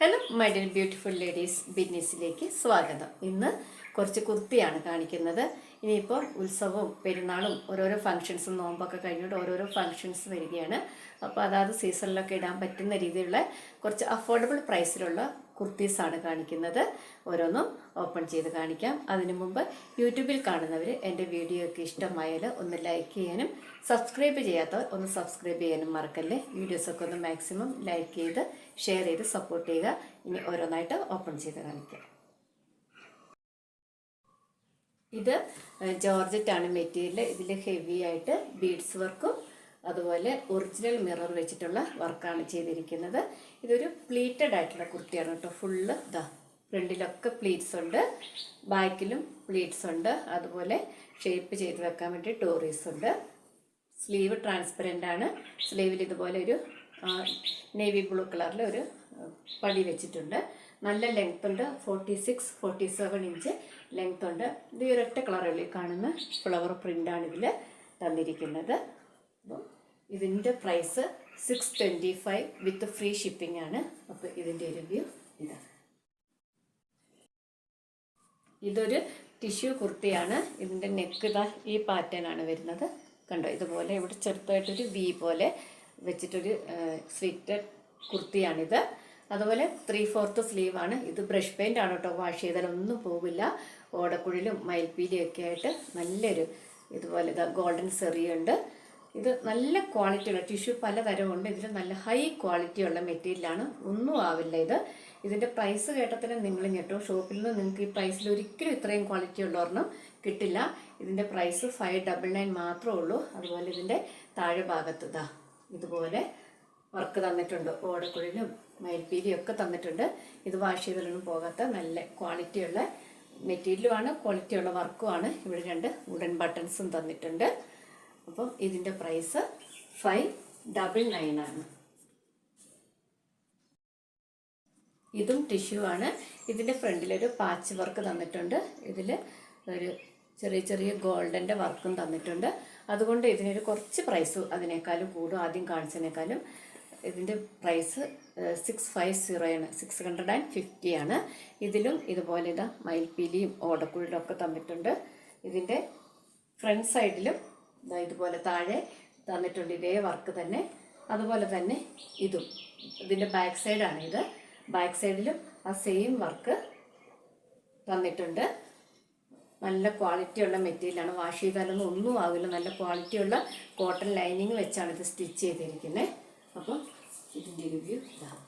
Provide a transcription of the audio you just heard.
Hello my dear beautiful ladies ബിസിനസ്സിലേക്ക് സ്വാഗതം. ഇന്ന് കുറച്ച് കുർത്തിയാണ് കാണിക്കുന്നത്. ഇനിയിപ്പോൾ ഉത്സവവും പെരുന്നാളും ഓരോരോ ഫംഗ്ഷൻസും നോമ്പൊക്കെ കഴിഞ്ഞിട്ട് ഓരോരോ ഫംഗ്ഷൻസ് വരികയാണ്. അപ്പോൾ അതാത് സീസണിലൊക്കെ ഇടാൻ പറ്റുന്ന രീതിയിലുള്ള കുറച്ച് അഫോർഡബിൾ പ്രൈസിലുള്ള കുർത്തീസാണ് കാണിക്കുന്നത്. ഓരോന്നും ഓപ്പൺ ചെയ്ത് കാണിക്കാം. അതിനു മുമ്പ് യൂട്യൂബിൽ കാണുന്നവർ എൻ്റെ വീഡിയോ ഒക്കെ ഇഷ്ടമായാൽ ഒന്ന് ലൈക്ക് ചെയ്യാനും സബ്സ്ക്രൈബ് ചെയ്യാത്തവർ ഒന്ന് സബ്സ്ക്രൈബ് ചെയ്യാനും മറക്കല്ലേ. വീഡിയോസൊക്കെ ഒന്ന് മാക്സിമം ലൈക്ക് ചെയ്ത് ഷെയർ ചെയ്ത് സപ്പോർട്ട് ചെയ്യുക. ഇനി ഓരോന്നായിട്ട് ഓപ്പൺ ചെയ്ത് കാണിക്കാം. ഇത് ജോർജറ്റാണ് മെറ്റീരിയൽ. ഇതിൽ ഹെവി ആയിട്ട് ബീഡ്സ് വർക്കും അതുപോലെ ഒറിജിനൽ മിറർ വെച്ചിട്ടുള്ള വർക്കാണ് ചെയ്തിരിക്കുന്നത്. ഇതൊരു പ്ലീറ്റഡ് ആയിട്ടുള്ള കുർത്തിയാണ് കേട്ടോ. ഫുള്ള് ഇതാ ഫ്രണ്ടിലൊക്കെ പ്ലീറ്റ്സ് ഉണ്ട്, ബാക്കിലും പ്ലീറ്റ്സ് ഉണ്ട്. അതുപോലെ ഷേപ്പ് ചെയ്ത് വെക്കാൻ വേണ്ടി ടോറീസ് ഉണ്ട്. സ്ലീവ് ട്രാൻസ്പെറൻ്റ് ആണ്. സ്ലീവിൽ ഇതുപോലെ ഒരു നേവി ബ്ലൂ കളറിൽ ഒരു പടി വെച്ചിട്ടുണ്ട്. നല്ല ലെങ്ത് ഉണ്ട്. 46-47 ഇഞ്ച് ലെങ്ത് ഉണ്ട്. ഇത് ഒരൊറ്റ കളറുള്ളി കാണുന്ന ഫ്ലവർ പ്രിൻ്റാണ് ഇതിൽ തന്നിരിക്കുന്നത്. അപ്പം ഇതിൻ്റെ പ്രൈസ് 625 വിത്ത് ഫ്രീ ഷിപ്പിംഗ് ആണ്. അപ്പോൾ ഇതിൻ്റെ റിവ്യൂ ഇതാണ്. ഇതൊരു ടിഷ്യൂ കുർത്തിയാണ്. ഇതിൻ്റെ നെക്ക് ഇതാ ഈ പാറ്റേൺ ആണ് വരുന്നത്. കണ്ടോ, ഇതുപോലെ ഇവിടെ ചെറുതായിട്ടൊരു വി പോലെ വെച്ചിട്ടൊരു സ്ലിറ്റഡ് കുർത്തിയാണിത്. അതുപോലെ 3/4 സ്ലീവാണ്. ഇത് ബ്രഷ് പെയിൻ്റ് ആണ് കേട്ടോ. വാഷ് ചെയ്താലൊന്നും പോകില്ല. ഓടക്കുഴലും മയിൽപ്പീലിയൊക്കെ ആയിട്ട് നല്ലൊരു ഇതുപോലെ ഇതാ ഗോൾഡൻ സെറിയുണ്ട്. ഇത് നല്ല ക്വാളിറ്റിയുള്ള ടിഷ്യൂ പലതരമുണ്ട്. ഇതിൽ നല്ല ഹൈ ക്വാളിറ്റിയുള്ള മെറ്റീരിയലാണ്. ഒന്നും ആവില്ല ഇത്. ഇതിൻ്റെ പ്രൈസ് കേട്ടത്തിന് നിങ്ങൾ ഞെട്ടോ. ഷോപ്പിൽ നിന്ന് നിങ്ങൾക്ക് ഈ പ്രൈസിൽ ഒരിക്കലും ഇത്രയും ക്വാളിറ്റി ഉള്ള ഒരെണ്ണം കിട്ടില്ല. ഇതിൻ്റെ പ്രൈസ് 599 മാത്രമേ ഉള്ളൂ. അതുപോലെ ഇതിൻ്റെ താഴെ ഭാഗത്ത് ഇതാ ഇതുപോലെ വർക്ക് തന്നിട്ടുണ്ട്. ഓടക്കുഴലും മയിൽപ്പീലിയും ഒക്കെ തന്നിട്ടുണ്ട്. ഇത് വാഷ് ചെയ്തിലൊന്നും പോകാത്ത നല്ല ക്വാളിറ്റിയുള്ള മെറ്റീരിയലുമാണ്, ക്വാളിറ്റിയുള്ള വർക്കുമാണ്. ഇവിടെ 2 വുഡൻ ബട്ടൺസും തന്നിട്ടുണ്ട്. അപ്പം ഇതിൻ്റെ പ്രൈസ് 599 ആണ്. ഇതും ടിഷ്യൂ ആണ്. ഇതിൻ്റെ ഫ്രണ്ടിലൊരു പാച്ച് വർക്ക് തന്നിട്ടുണ്ട്. ഇതിൽ ഒരു ചെറിയ ചെറിയ ഗോൾഡൻ്റെ വർക്കും തന്നിട്ടുണ്ട്. അതുകൊണ്ട് ഇതിനൊരു കുറച്ച് പ്രൈസ് അതിനേക്കാളും കൂടും. ആദ്യം കാണിച്ചതിനേക്കാളും ഇതിൻ്റെ പ്രൈസ് 650 ആണ്, 650 ആണ്. ഇതിലും ഇതുപോലെ ഇതാ മയിൽപ്പീലിയും ഓടക്കുഴലും ഒക്കെ തന്നിട്ടുണ്ട്. ഇതിൻ്റെ ഫ്രണ്ട് സൈഡിലും ഇതുപോലെ താഴെ തന്നിട്ടുണ്ട് ഇതേ വർക്ക് തന്നെ. അതുപോലെ തന്നെ ഇതും ഇതിൻ്റെ ബാക്ക് സൈഡാണ് ഇത്. ബാക്ക് സൈഡിലും ആ സെയിം വർക്ക് തന്നിട്ടുണ്ട്. നല്ല ക്വാളിറ്റിയുള്ള മെറ്റീരിയലാണ്. വാഷ് ചെയ്താലൊന്നും ഒന്നും ആവില്ല. നല്ല ക്വാളിറ്റിയുള്ള കോട്ടൺ ലൈനിങ് വെച്ചാണ് ഇത് സ്റ്റിച്ച് ചെയ്തിരിക്കുന്നത്. അപ്പം ഇതിൻ്റെ റിവ്യൂ ഇതാണ്.